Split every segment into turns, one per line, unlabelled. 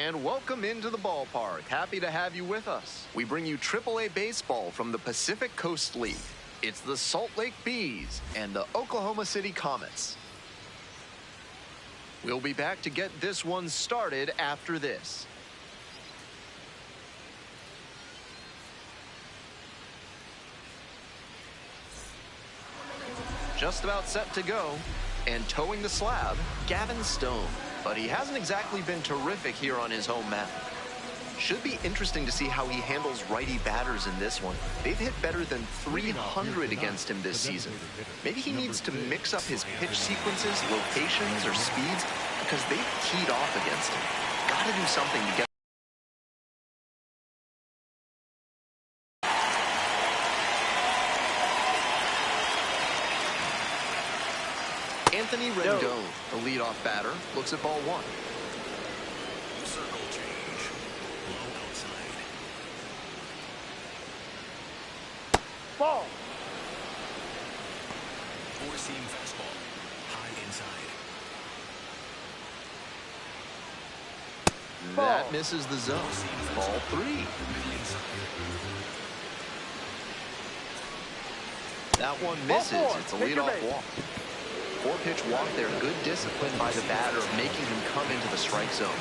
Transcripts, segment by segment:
And welcome into the ballpark. Happy to have you with us. We bring you AAA baseball from the Pacific Coast League. It's the Salt Lake Bees and the Oklahoma City Comets. We'll be back to get this one started after this. Just about set to go, and towing the slab, Gavin Stone. But he hasn't exactly been terrific here on his home mat. Should be interesting to see how he handles righty batters in this one. They've hit better than 300 against him this season. Maybe he needs to mix up his pitch sequences, locations, or speeds, because they've keyed off against him. Gotta do something to get Anthony Rendon, the leadoff batter, looks at ball one.
Circle change. Low outside.
Ball.
Four-seam fastball. High inside.
That misses the zone. Ball three. That one misses. It's a leadoff walk. Four-pitch walk there. Good discipline by the batter, making him come into the strike zone.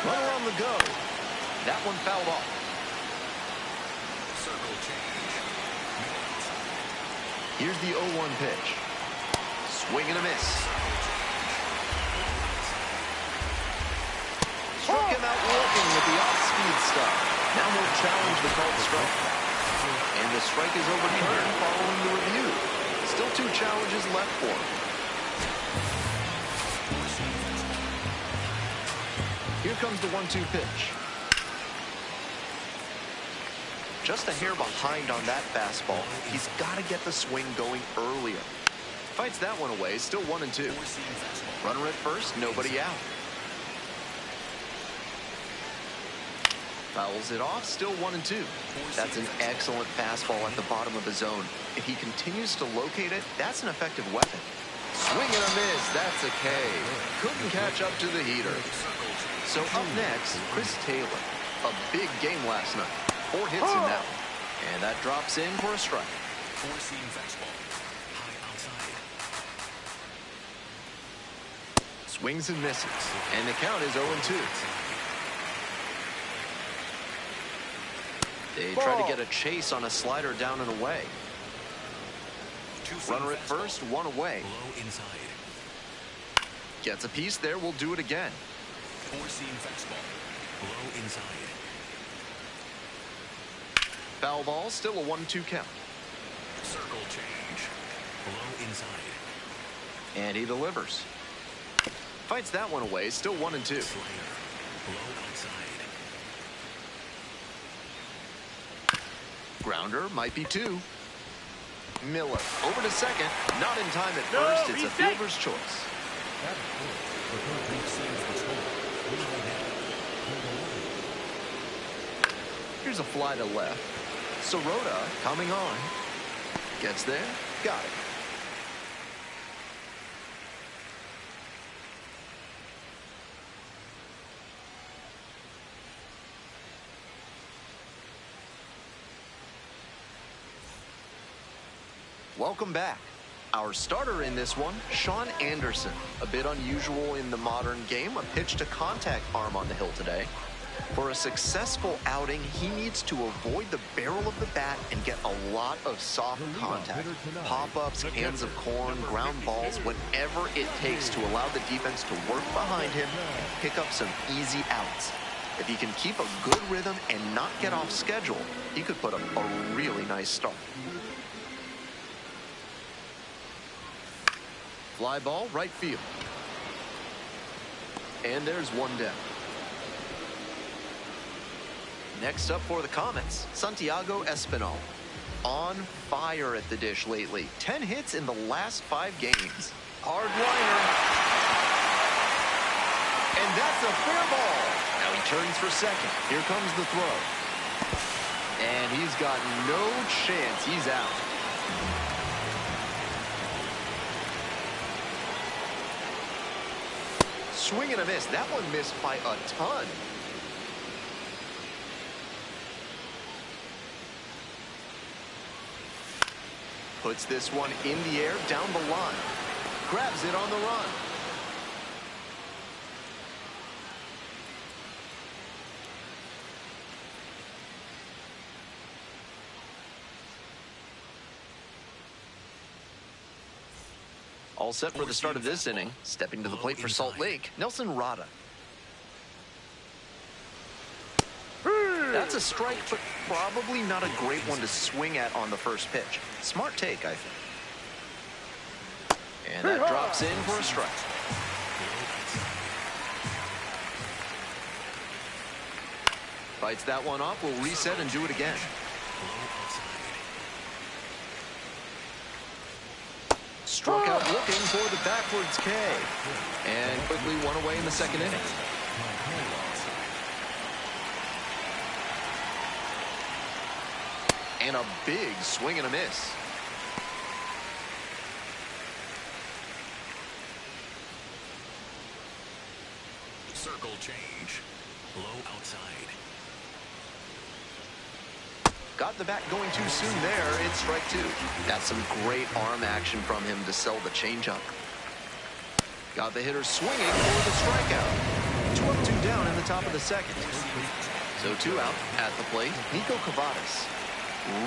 Runner on the go. That one fouled off.
Circle change.
Here's the 0-1 pitch. Swing and a miss. Struck him out looking with the off-speed stuff. Now he'll challenge the called strike. And the strike is overturned following the review. Still two challenges left for him. Here comes the 1-2 pitch. Just a hair behind on that fastball. He's got to get the swing going earlier. Fights that one away, still 1-2. Runner at first, nobody out. Fouls it off, still 1-2. That's an excellent fastball at the bottom of the zone. If he continues to locate it, that's an effective weapon. Swing and a miss, that's a K. Couldn't catch up to the heater. So up next, Chris Taylor. A big game last night. 4 hits in that one. And that drops in for a strike.
Four-seam fastball. High outside.
Swings and misses. And the count is 0-2. They try to get a chase on a slider down and away. Runner at first, one away.
Low inside.
Gets a piece there, we'll do it again.
Four-seam fastball. Low inside.
Foul ball, still a 1-2 count.
Circle change. Low inside.
And he delivers. Fights that one away, still 1-2.
Slider. Low outside.
Grounder might be 2. Miller over to second. Not in time at first. It's a fielder's choice. Here's a fly to left. Sirota coming on. Gets there. Got it. Welcome back. Our starter in this one, Sean Anderson. A bit unusual in the modern game, a pitch to contact arm on the hill today. For a successful outing, he needs to avoid the barrel of the bat and get a lot of soft contact. Pop-ups, cans of corn, ground balls, whatever it takes to allow the defense to work behind him and pick up some easy outs. If he can keep a good rhythm and not get off schedule, he could put up a really nice start. Fly ball, right field. And there's one down. Next up for the Comets, Santiago Espinal. On fire at the dish lately. 10 hits in the last 5 games. Hard liner. And that's a fair ball. Now he turns for second. Here comes the throw. And he's got no chance. He's out. swing and a miss. That one missed by a ton. Puts this one in the air, down the line. Grabs it on the run. All set for the start of this inning. Stepping to the plate for Salt Lake, Nelson Rada. That's a strike, but probably not a great one to swing at on the first pitch. Smart take, I think. And that drops in for a strike. Fights that one off, will reset and do it again. Struck out looking for the backwards K. And quickly one away in the second inning. And a big swing and a miss.
Circle change. Low outside.
Got the bat going too soon there. It's strike two. That's some great arm action from him to sell the changeup. Got the hitter swinging for the strikeout. 2 up, 2 down in the top of the second. So 2 out at the plate. Nico Cavadas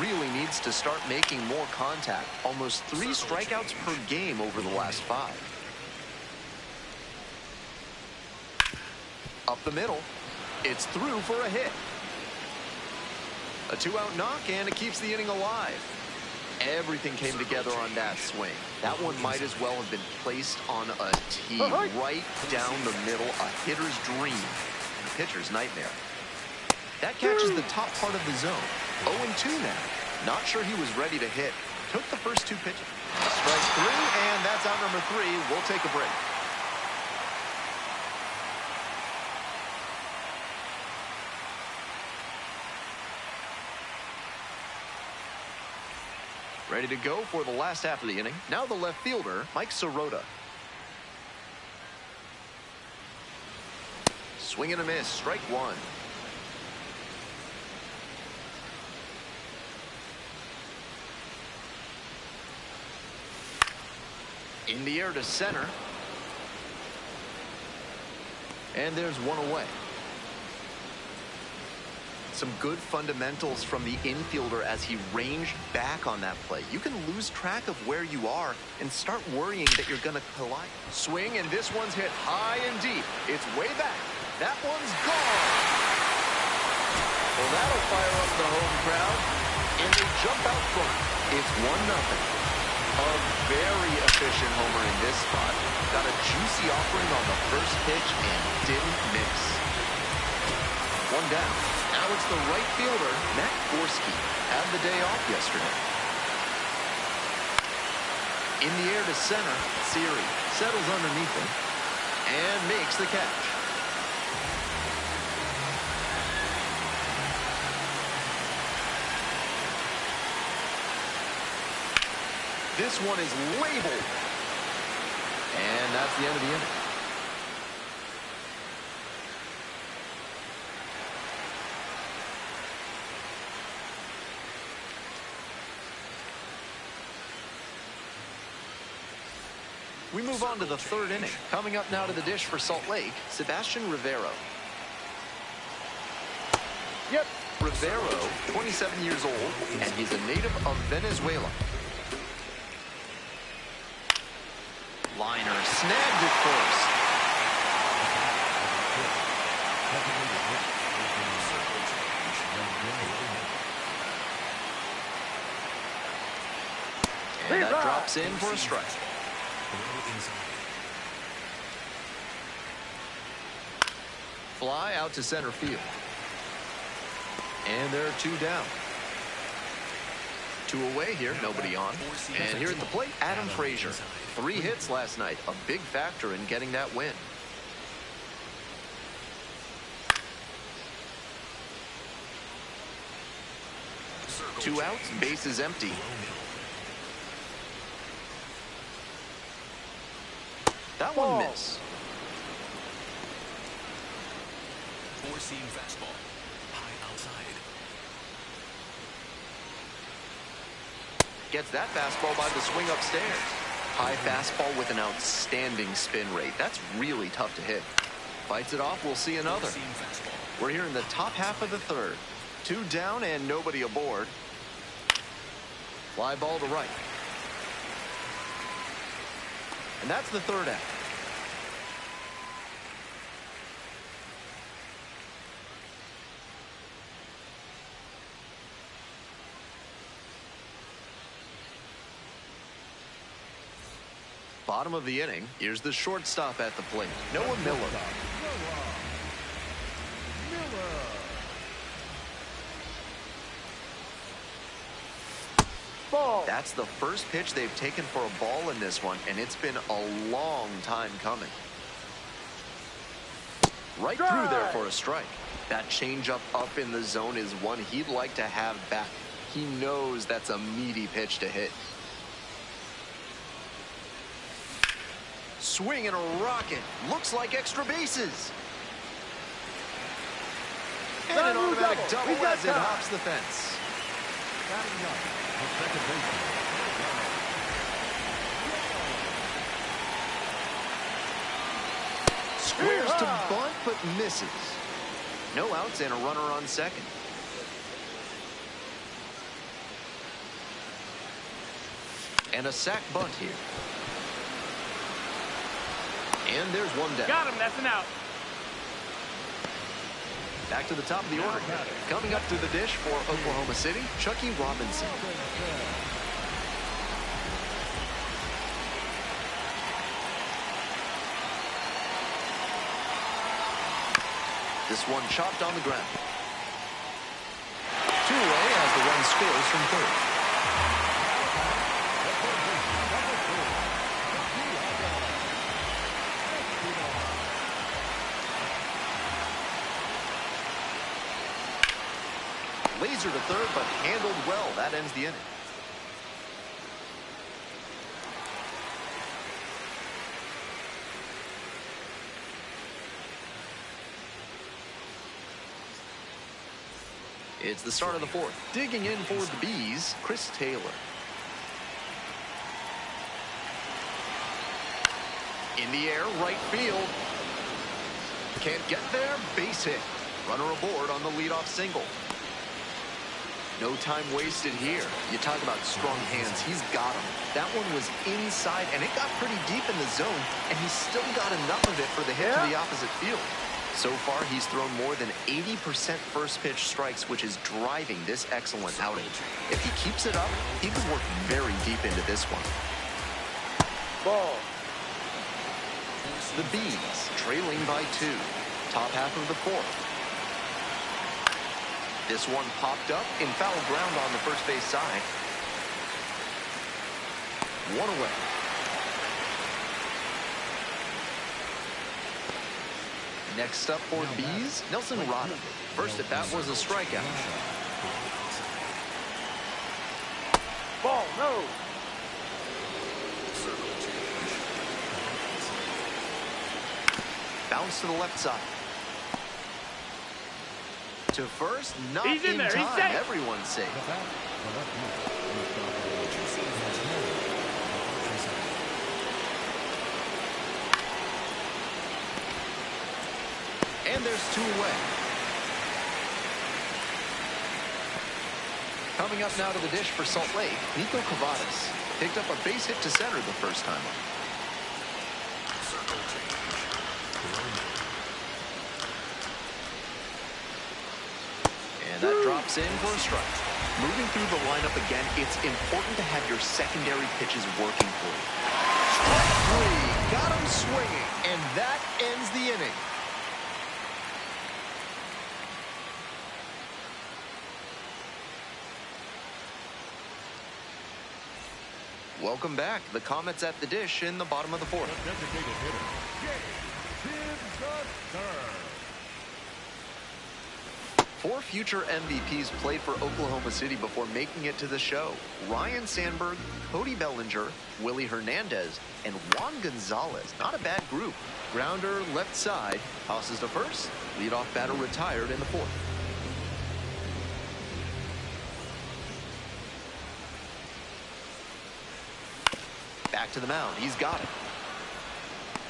really needs to start making more contact. Almost 3 strikeouts per game over the last 5. Up the middle. It's through for a hit. A 2-out knock, and it keeps the inning alive. Everything came together on that swing. That one might as well have been placed on a tee right down the middle. A hitter's dream and a pitcher's nightmare. That catches the top part of the zone. 0-2 now. Not sure he was ready to hit. Took the first 2 pitches. Strike 3, and that's out number 3. We'll take a break. Ready to go for the last half of the inning. Now the left fielder, Mike Sirota. Swing and a miss, strike 1. In the air to center. And there's 1 away. Some good fundamentals from the infielder as he ranged back on that play. You can lose track of where you are and start worrying that you're going to collide. Swing, and this one's hit high and deep. It's way back. That one's gone. Well, that'll fire up the home crowd, and they jump out front. It's 1-0. A very efficient homer in this spot. Got a juicy offering on the first pitch and didn't miss. 1 down. Now it's the right fielder, Matt Gorski. Had the day off yesterday. In the air to center, Siri settles underneath him and makes the catch. This one is labeled. And that's the end of the inning. We move on to the 3rd inning. Coming up now to the dish for Salt Lake, Sebastian Rivero.
Yep.
Rivero, 27 years old, and he's a native of Venezuela. Liner snagged it first. And that drops in for a strike. Fly out to center field. And there are 2 down. 2 away here, nobody on. And here at the plate, Adam Frazier. 3 hits last night, a big factor in getting that win. Two outs, bases empty. That one missed.
Four-seam fastball. High outside.
Gets that fastball by the swing upstairs. High fastball with an outstanding spin rate. That's really tough to hit. Fights it off, we'll see another.
Four-seam fastball.
We're here in the top half of the third. 2 down and nobody aboard. Fly ball to right. And that's the third out. Bottom of the inning, here's the shortstop at the plate, Noah Miller.
Ball.
That's the first pitch they've taken for a ball in this one, and it's been a long time coming. Right through there for a strike. That changeup up in the zone is one he'd like to have back. He knows that's a meaty pitch to hit. Swing and a rocket. Looks like extra bases. And an automatic double as it hops the fence. Squares to bunt, but misses. No outs and a runner on second. And a sac bunt here. And there's one down.
Got him. That's an out.
Back to the top of the order. Coming up to the dish for Oklahoma City, Chucky Robinson. This one chopped on the ground. 2 away as the run scores from third. Laser to third, but handled well. That ends the inning. It's the start of the fourth. Digging in for the Bees, Chris Taylor. In the air, right field. Can't get there, base hit. Runner aboard on the leadoff single. No time wasted here. You talk about strong hands. He's got them. That one was inside, and it got pretty deep in the zone, and he still got enough of it for the hit to the opposite field. So far, he's thrown more than 80% first pitch strikes, which is driving this excellent outing. If he keeps it up, he could work very deep into this one.
Ball.
The Bees trailing by 2. Top half of the fourth. This one popped up in foul ground on the first base side. 1 away. Next up for the Bees, Nelson Rada. First at bat was a strikeout.
Ball. No.
Bounce to the left side. To first, not
He's in there.
time.
He's safe.
Everyone's safe. And there's 2 away. Coming up now to the dish for Salt Lake, Nico Cavadas. Picked up a base hit to center the first time up. And that drops in for a strike. Moving through the lineup again, it's important to have your secondary pitches working for you. Strike 3, got him swinging, and that ends the inning. Welcome back. The Comets at the dish in the bottom of the fourth. 4 future MVPs played for Oklahoma City before making it to the show. Ryan Sandberg, Cody Bellinger, Willie Hernandez, and Juan Gonzalez. Not a bad group. Grounder left side, tosses to first. Leadoff batter retired in the 4th. Back to the mound. He's got it.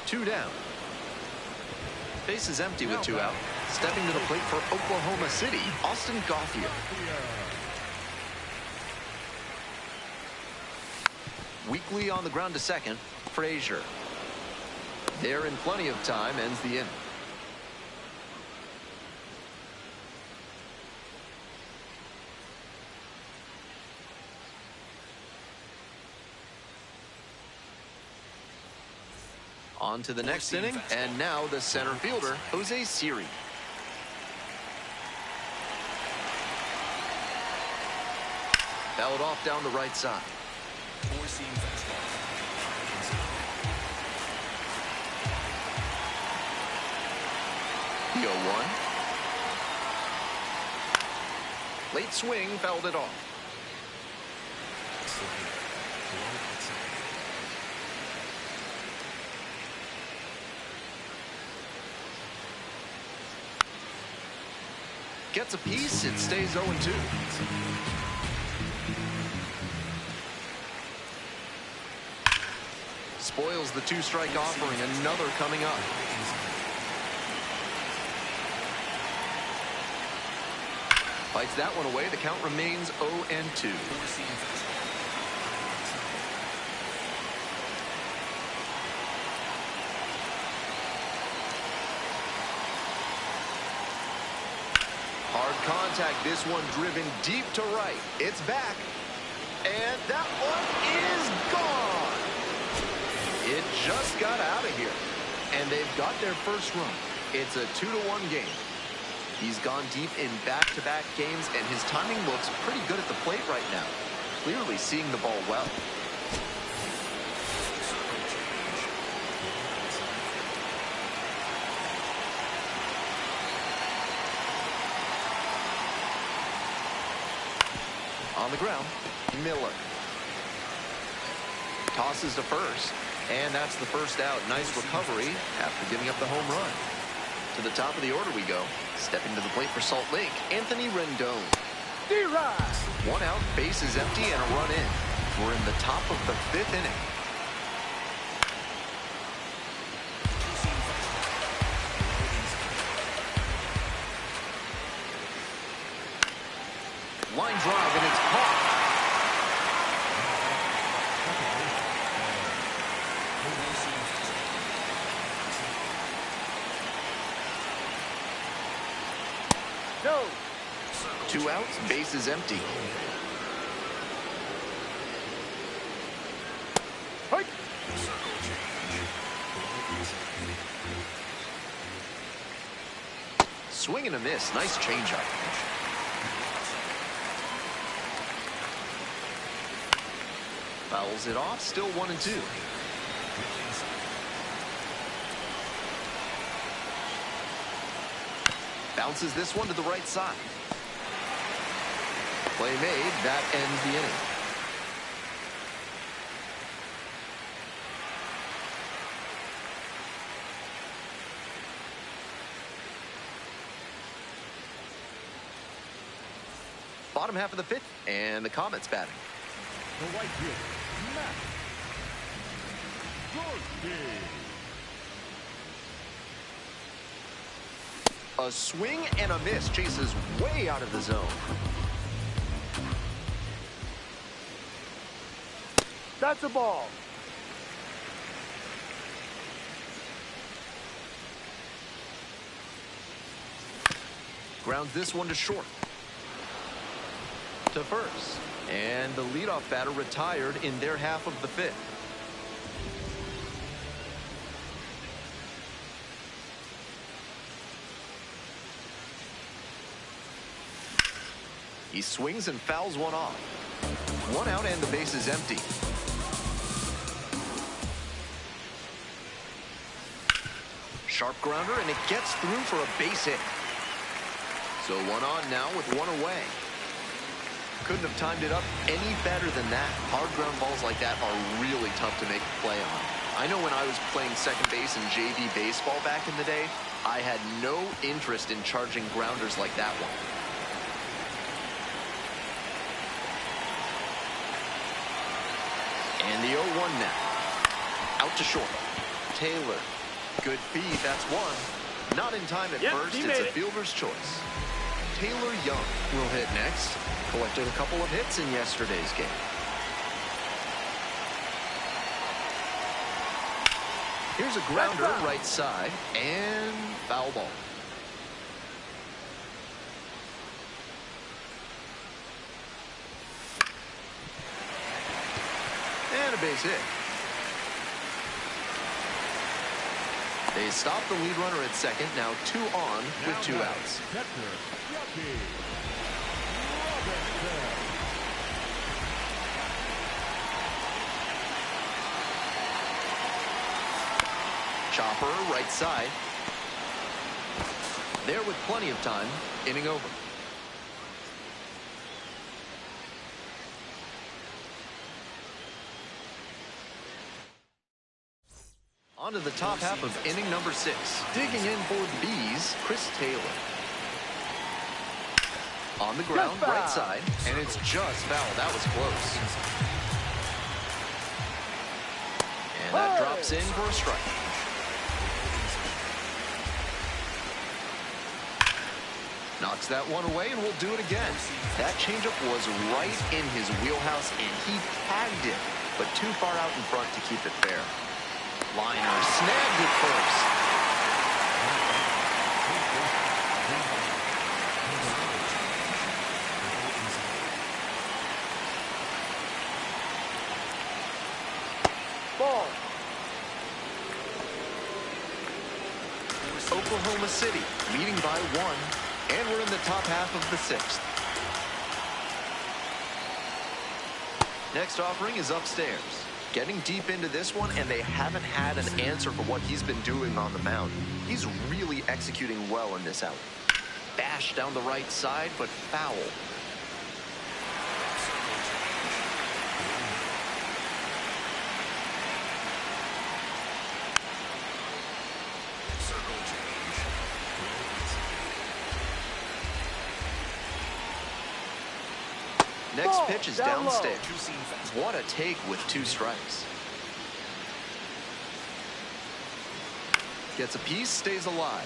2 down. Base is empty with 2 out. Stepping to the plate for Oklahoma City, Austin Gauthier. Weakly on the ground to second, Frazier. There in plenty of time, ends the inning. On to the next inning, and now the center fielder, Jose Siri. Fouled off down the right side.
Four-seam fastball.
The 0-1. Late swing, fouled it off.
Slider. Low outside.
Gets a piece, it stays 0-2. Spoils the 2-strike offering, another coming up. Fights that one away, the count remains 0-2.
Four-seam fastball.
Hard contact, this one driven deep to right. It's back, and that one is gone. It just got out of here, and they've got their first run. It's a 2-1 game. He's gone deep in back-to-back games, and his timing looks pretty good at the plate right now. Clearly seeing the ball well. On the ground, Miller. Tosses to first, and that's the first out. Nice recovery after giving up the home run. To the top of the order we go. Stepping to the plate for Salt Lake, Anthony Rendon.
D-Rod.
1 out, base is empty, and a run in. We're in the top of the 5th inning. Line drive, and it's caught.
No.
2 outs, base is empty.
Hey.
Swing and a miss. Nice changeup. Fouls it off. Still 1-2. Bounces this one to the right side. Play made. That ends the inning. Bottom half of the 5th, and the Comets batting.
The right fielder, Matt Gordy.
A swing and a miss. Chases way out of the zone.
That's a ball.
Grounds this one to short. To first. And the leadoff batter retired in their half of the 5th. He swings and fouls one off. 1 out and the base is empty. Sharp grounder, and it gets through for a base hit. So one on now with one away. Couldn't have timed it up any better than that. Hard ground balls like that are really tough to make a play on. I know when I was playing second base in JV baseball back in the day, I had no interest in charging grounders like that one. And the 0-1 now. Out to short. Taylor. Good feed, that's one. Not in time at first, it's a fielder's choice. Taylor Young will hit next. Collected a couple of hits in yesterday's game. Here's a grounder right side and foul ball. And a base hit. They stop the lead runner at second. Now 2 on with 2 outs. Chopper right side. There with plenty of time. Inning over. On to the top half of inning number 6. Digging in for the Bees, Chris Taylor. On the ground, right side, and it's just foul. That was close. And that drops in for a strike. Knocks that one away, and we'll do it again. That changeup was right in his wheelhouse, and he tagged it, but too far out in front to keep it fair. Liner snagged it first.
Ball.
Oklahoma City leading by 1, and we're in the top half of the 6th. Next offering is upstairs. Getting deep into this one, and they haven't had an answer for what he's been doing on the mound. He's really executing well in this outing. Bash down the right side, but foul. Next pitch is downstairs. What a take with 2 strikes. Gets a piece, stays alive.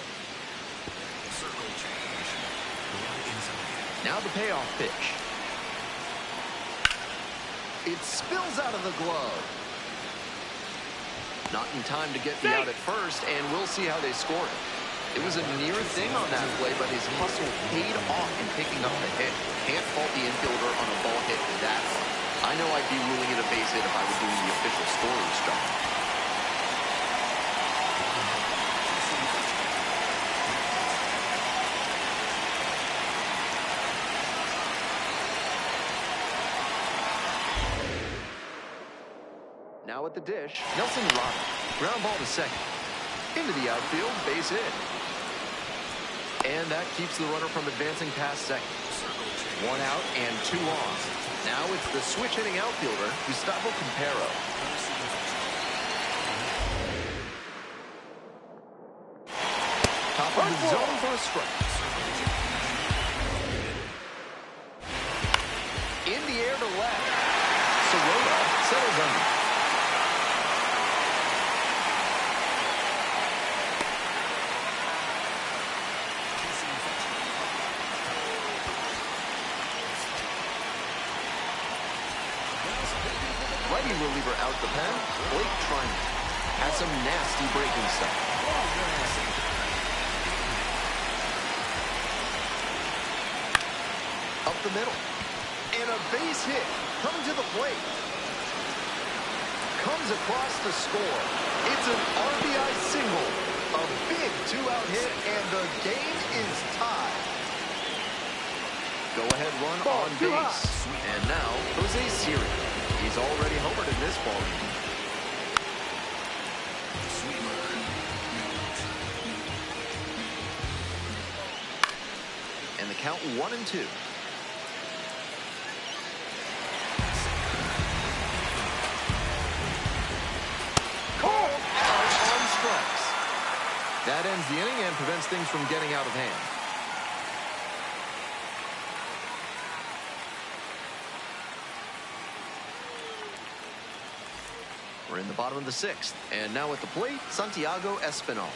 Now the payoff pitch. It spills out of the glove. Not in time to get the out at first, and we'll see how they score it. It was a near thing on that play, but his hustle paid off in picking up the hit. Can't fault the infielder on a ball hit that hard. I know I'd be ruling it a base hit if I was doing the official scorer's job. Now at the dish, Nelson Rodman. Ground ball to second. Into the outfield, base hit. And that keeps the runner from advancing past second. 1 out and 2 on. Now it's the switch-hitting outfielder, Gustavo Campero. Top of the zone for a strike. In the air to left. Sirota settles under. Righty reliever out the pen. Blake Trinan has some nasty breaking stuff. Up the middle. And a base hit coming to the plate. Comes across to score. It's an RBI single. A big 2-out hit, and the game is tied. Go-ahead run on base. And now, Jose Siri. He's already homered in this ball game. And the count 1-2. Called out on strikes. That ends the inning and prevents things from getting out of hand. We're in the bottom of the 6th, and now at the plate, Santiago Espinal.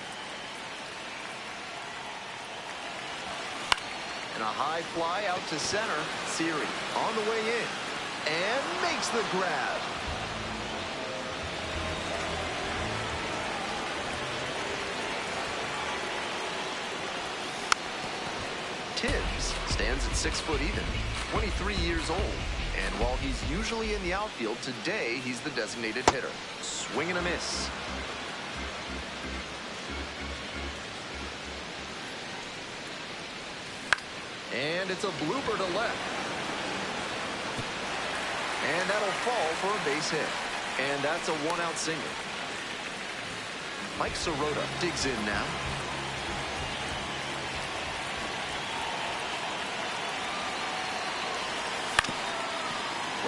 And a high fly out to center. Siri on the way in, and makes the grab. Tibbs stands at 6 foot even, 23 years old. And while he's usually in the outfield, today he's the designated hitter. Swing and a miss. And it's a blooper to left. And that'll fall for a base hit. And that's a one-out single. Mike Sirota digs in now.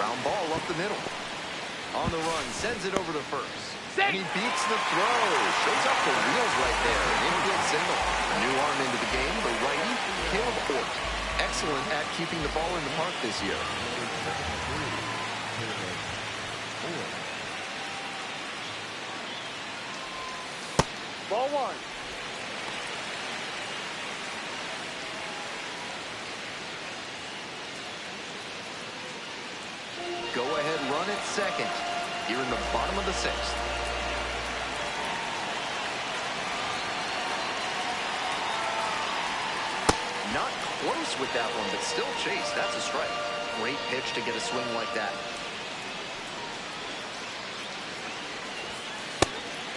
Ground ball up the middle. On the run, sends it over to first. And he beats the throw. Shows up the wheels right there. An infield single. A new arm into the game, the righty, Caleb Ort. Excellent at keeping the ball in the park this year.
Ball 1.
Go-ahead run at second here in the bottom of the 6th. Not close with that one, but still chase. That's a strike. Great pitch to get a swing like that.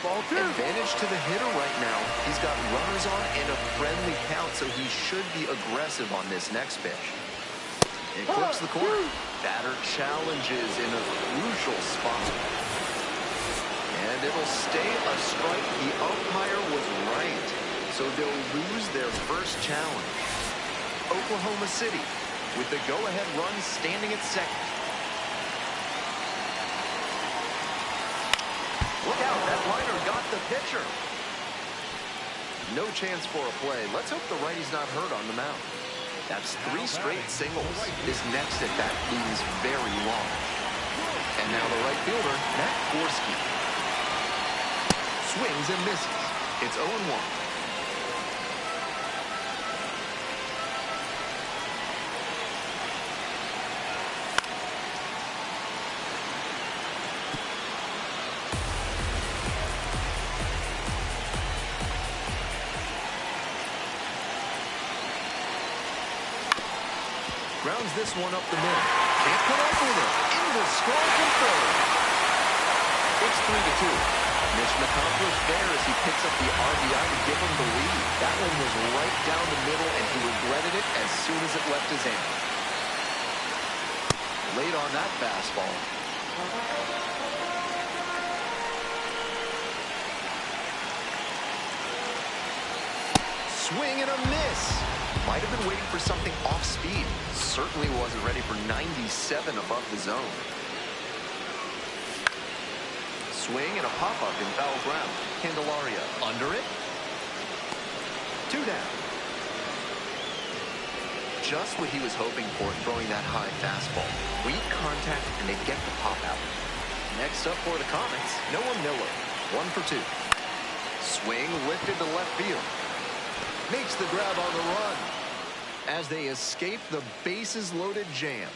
Ball 2.
Advantage to the hitter right now. He's got runners on and a friendly count, so he should be aggressive on this next pitch. It clips the corner. Batter challenges in a crucial spot. And it'll stay a strike. The umpire was right. So they'll lose their first challenge. Oklahoma City with the go-ahead run standing at second. Look out, that liner got the pitcher. No chance for a play. Let's hope the righty's not hurt on the mound. That's 3 straight singles. This next at bat looms very long. And now the right fielder, Matt Gorski. Swings and misses. It's 0-1. Grounds this one up the middle. Can't come up with it. Into strong from third. It's 3-2. Mission accomplished there as he picks up the RBI to give him the lead. That one was right down the middle, and he regretted it as soon as it left his hand. Late on that fastball. Swing and a miss. Might have been waiting for something off speed. Certainly wasn't ready for 97 above the zone. Swing and a pop-up in foul ground. Candelaria under it. 2 down. Just what he was hoping for, throwing that high fastball. Weak contact, and they get the pop out. Next up for the Comets, Noah Miller. 1 for 2. Swing lifted to left field. Makes the grab on the run as they escape the bases-loaded jam.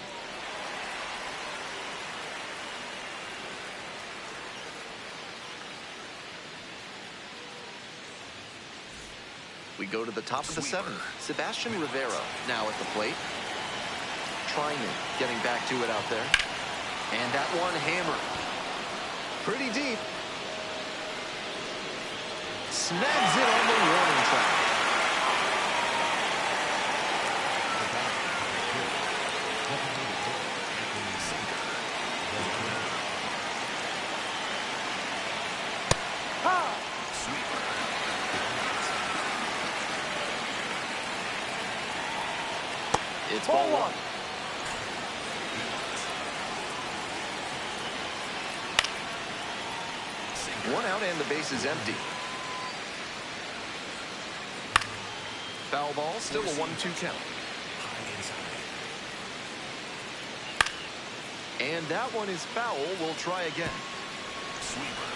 We go to the top of the 7th. Sebastian Rivera now at the plate. Trinan getting back to it out there. And that one hammered. Pretty deep. Snags it on the warning track. It's
Ball
ball
1.
one. One out and the base is empty. Foul ball, still a 1-2 count. And that one is foul. We'll try again.
Sweeper.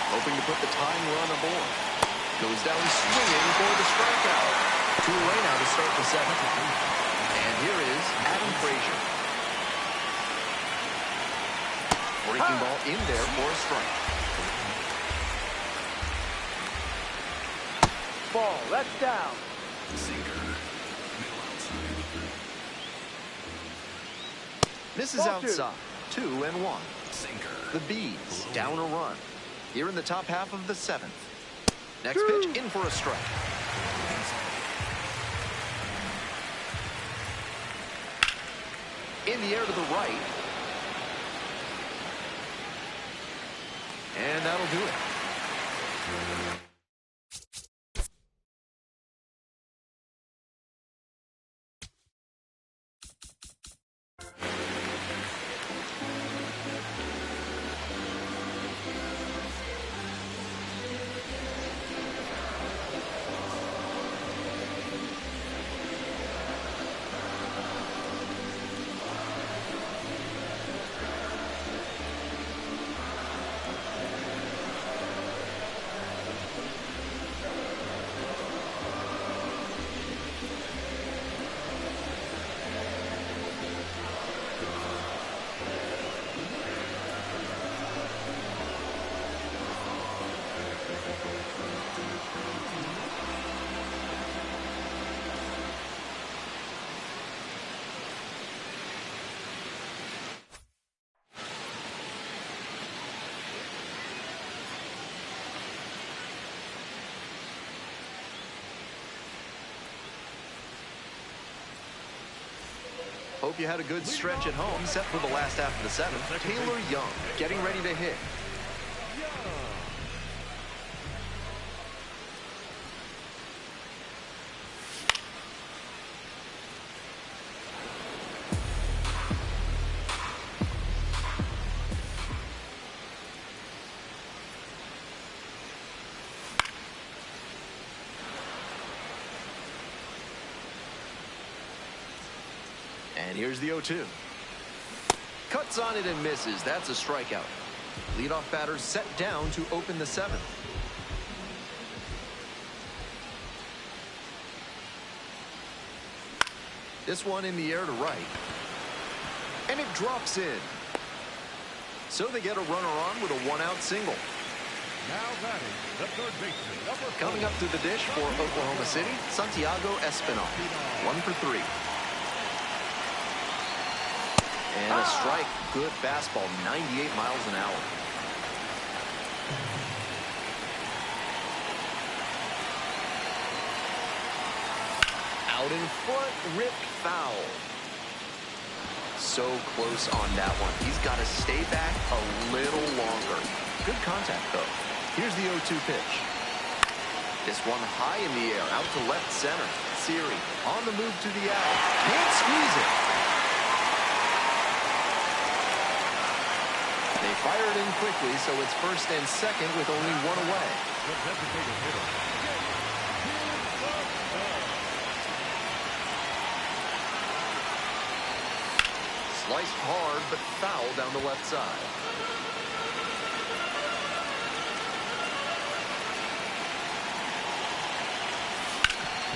Hoping to put the tying run aboard. Goes down swinging for the strikeout. 2 away now to start the 7th. And here is Adam Frazier. Breaking ball in there for a strike.
Ball. That's down.
Misses
Ball 2.
outside. 2-1. The Bees down a run. Here in the top half of the 7th. Next pitch in for a strike. In the air to the right. And that'll do it. Hope you had a good stretch at home. Set for the last half of the 7th. Taylor Young getting ready to hit. And here's the 0-2. Cuts on it and misses. That's a strikeout. Leadoff batter set down to open the 7th. This one in the air to right. And it drops in. So they get a runner on with a 1-out single.
Now batting, the third baseman, number 4.
Coming up to the dish for Oklahoma City, Santiago Espinal. 1 for 3. And a strike. Good fastball, 98 miles an hour. Out in front, ripped foul. So close on that one. He's got to stay back a little longer. Good contact, though. Here's the 0-2 pitch. This one high in the air, out to left center. Siri on the move to the out. Can't squeeze it. They fire it in quickly, so it's first and second with only 1 away. Sliced hard, but foul down the left side.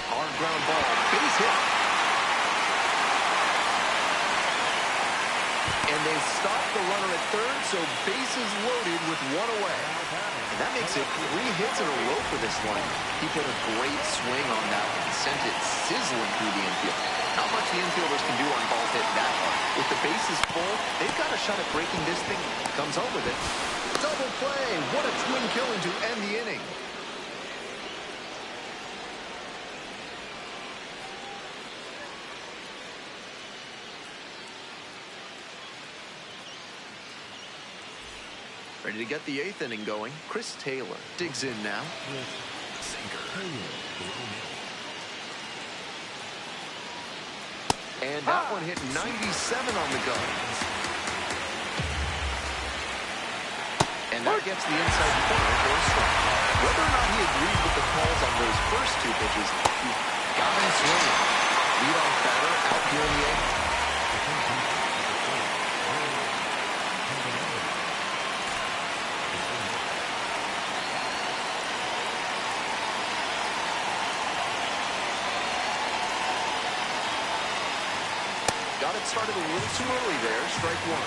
Hard ground ball, base hit. And they stop the runner at third, so bases loaded with 1 away. And that makes it 3 hits in a row for this one. He put a great swing on that one, sent it sizzling through the infield. Not much the infielders can do on balls hit that hard. With the bases full, they've got a shot at breaking this thing. Comes home with it. Double play. What a twin killing to end the inning. Ready to get the 8th inning going. Chris Taylor digs in now. And that one hit 97 on the gun. And that gets the inside corner for a strike. Whether or not he agreed with the calls on those first 2 pitches, he got him swinging. Leadoff batter out here in the 8th. Got it started a little too early there. Strike 1.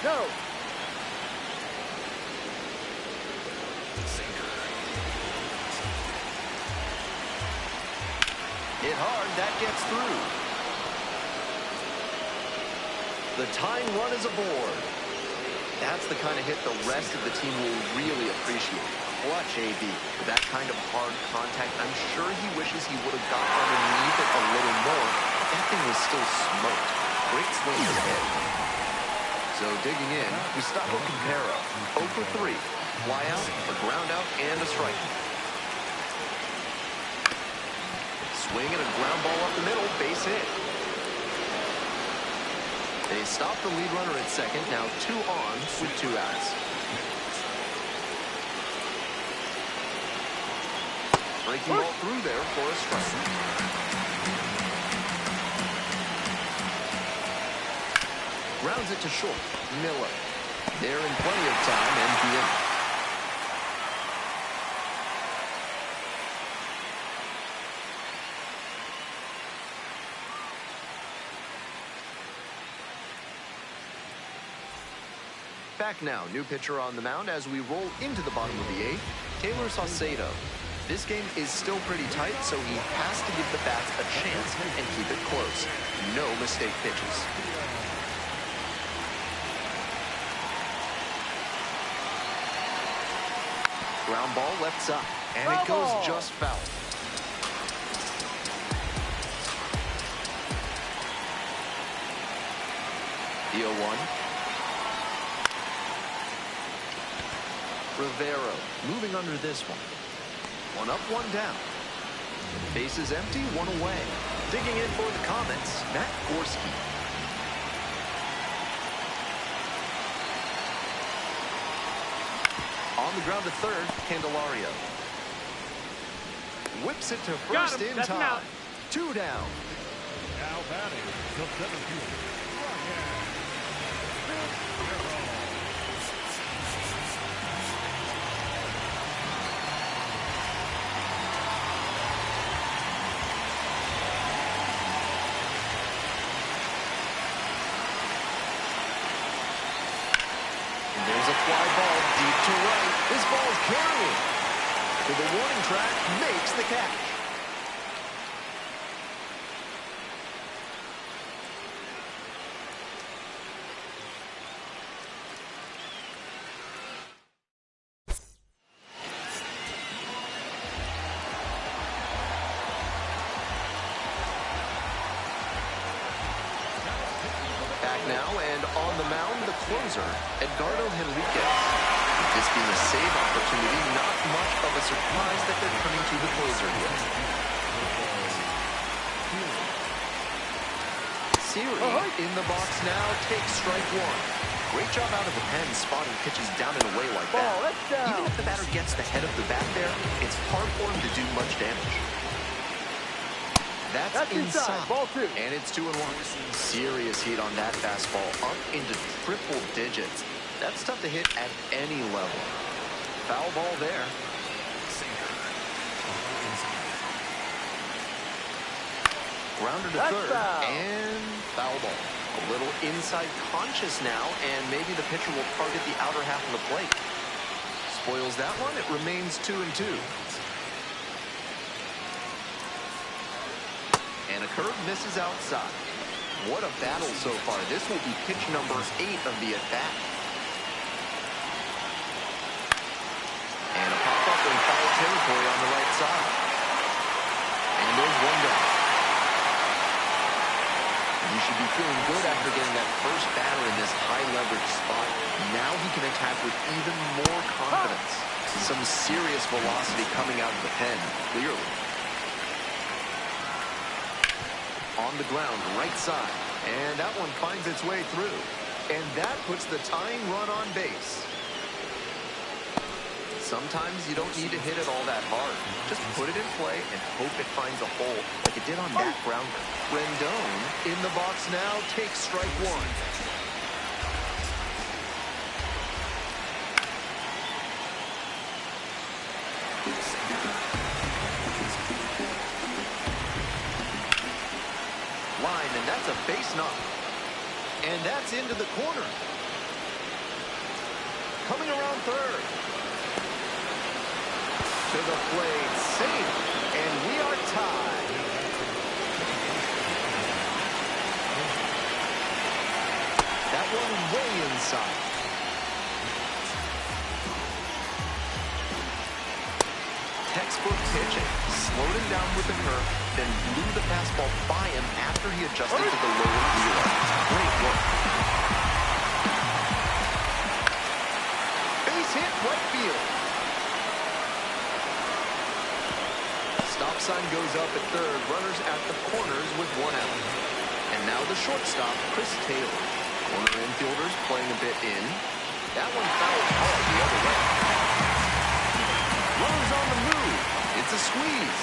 No.
Hit hard. That gets through. The tying run is aboard. That's the kind of hit the rest of the team will really appreciate. Clutch, AB. With that kind of hard contact, I'm sure he wishes he would have got underneath it a little more, but that thing was still smoked. Great swing to the head. So digging in, Gustavo Quintero, 0 for 3. Fly out, a ground out, and a strike. Swing and a ground ball up the middle, base hit. They stop the lead runner at second, now 2 on with 2 outs. Breaking ball through there for a strike. Grounds it to short. Miller. They're in plenty of time and the inning. Back now, new pitcher on the mound as we roll into the bottom of the 8th, Taylor Saucedo. This game is still pretty tight, so he has to give the bats a chance and keep it close. No mistake pitches. Ground ball left side, and it goes just foul. The 0-1. Rivero moving under this one. 1 up, 1 down. Base is empty, 1 away. Digging in for the Comets, Matt Gorski. On the ground to third, Candelario. Whips it to first in time. 2 down.
Now batting, the 17th.
Fly ball deep to right. This ball is carrying. To the warning track, makes the catch. Back now, and on the mound, the closer, Edgardo Henriquez. With this being a save opportunity, not much of a surprise that they're turning to the closer here. Siri in the box now takes strike 1. Great job out of the pen spotting pitches down and away like that. Even if the batter gets the head of the bat there, it's hard for him to do much damage. That's inside.
Ball 2.
And it's 2-1. Serious heat on that fastball, up into triple digits. That's tough to hit at any level. Foul ball there. Grounder to third, and foul ball. A little inside conscious now, and maybe the pitcher will target the outer half of the plate. Spoils that one. It remains 2-2. And a curve misses outside. What a battle so far. This will be pitch number 8 of the at-bat. And a pop-up in foul territory on the right side. And there's 1 down. He should be feeling good after getting that first batter in this high-leverage spot. Now he can attack with even more confidence. Some serious velocity coming out of the pen, clearly. On the ground, right side. And that one finds its way through. And that puts the tying run on base. Sometimes you don't need to hit it all that hard. Just put it in play and hope it finds a hole like it did on that grounder. Rendon in the box now takes strike one. Line, and that's a base knock. And that's into the corner. Coming around third. To the plate, safe, and we are tied. That one way inside. Textbook pitching. Slowed him down with the curve, then blew the fastball by him after he adjusted to the lower wheeler. Great work. Base hit right field. Stop sign goes up at third. Runners at the corners with one out. And now the shortstop, Chris Taylor. Corner infielders playing a bit in. That one fouled hard the other way. Runners on the move. It's a squeeze.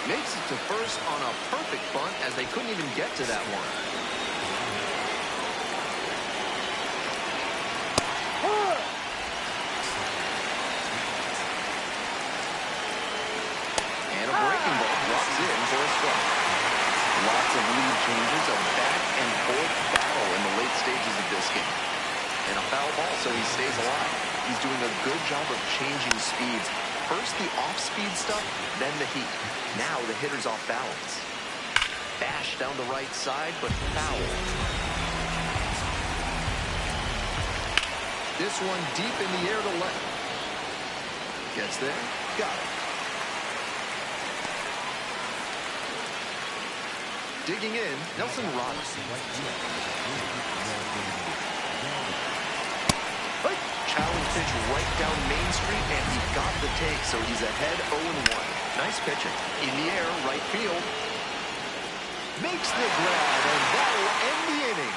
Makes it to first on a perfect bunt as they couldn't even get to that one. Lots of lead changes, a back-and-forth battle in the late stages of this game. And a foul ball, so he stays alive. He's doing a good job of changing speeds. First the off-speed stuff, then the heat. Now the hitter's off balance. Bash down the right side, but foul. This one deep in the air to left. Gets there, got it. Digging in, Nelson Robinson. Challenge pitch right down Main Street, and he got the take, so he's ahead 0-1. Nice pitching. In the air, right field. Makes the grab, and that'll end the inning.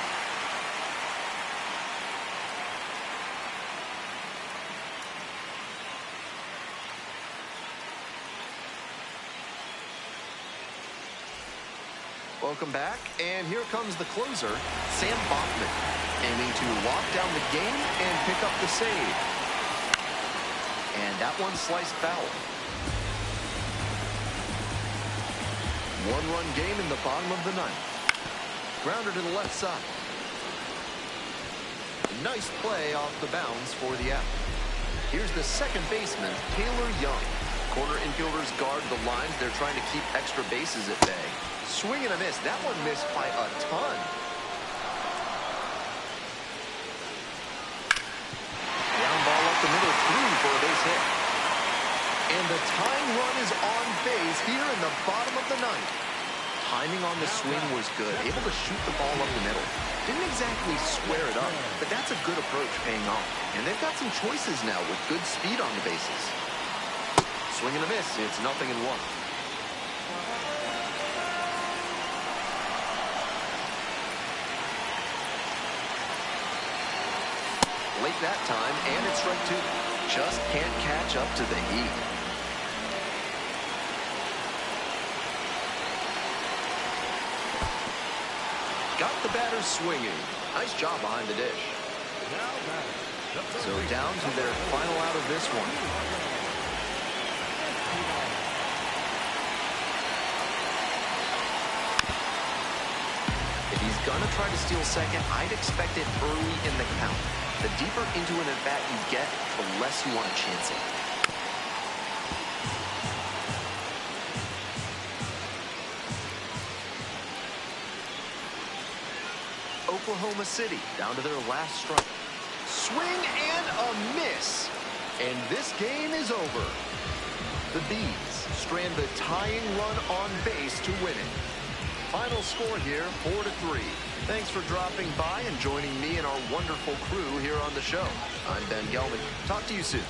Welcome back, and here comes the closer, Sam Bachman, aiming to lock down the game and pick up the save. And that one sliced foul. One-run game in the bottom of the ninth. Grounder to the left side. Nice play off the bounds for the out. Here's the second baseman, Taylor Young. Corner infielders guard the lines. They're trying to keep extra bases at bay. Swing and a miss. That one missed by a ton. Ground ball up the middle, through for a base hit. And the tying run is on base here in the bottom of the ninth. Timing on the swing was good. Able to shoot the ball up the middle. Didn't exactly square it up, but that's a good approach paying off. And they've got some choices now with good speed on the bases. Swing and a miss. It's 0-1. Late that time, and it's strike two. Just can't catch up to the heat. Got the batter swinging. Nice job behind the dish. So down to their final out of this one. If he's gonna try to steal second, I'd expect it early in the count. The deeper into an at-bat you get, the less you want to chance it. Oklahoma City down to their last strike. Swing and a miss. And this game is over. The Bees strand the tying run on base to win it. Final score here, 4-3. Thanks for dropping by and joining me and our wonderful crew here on the show. I'm Ben Gelman. Talk to you soon.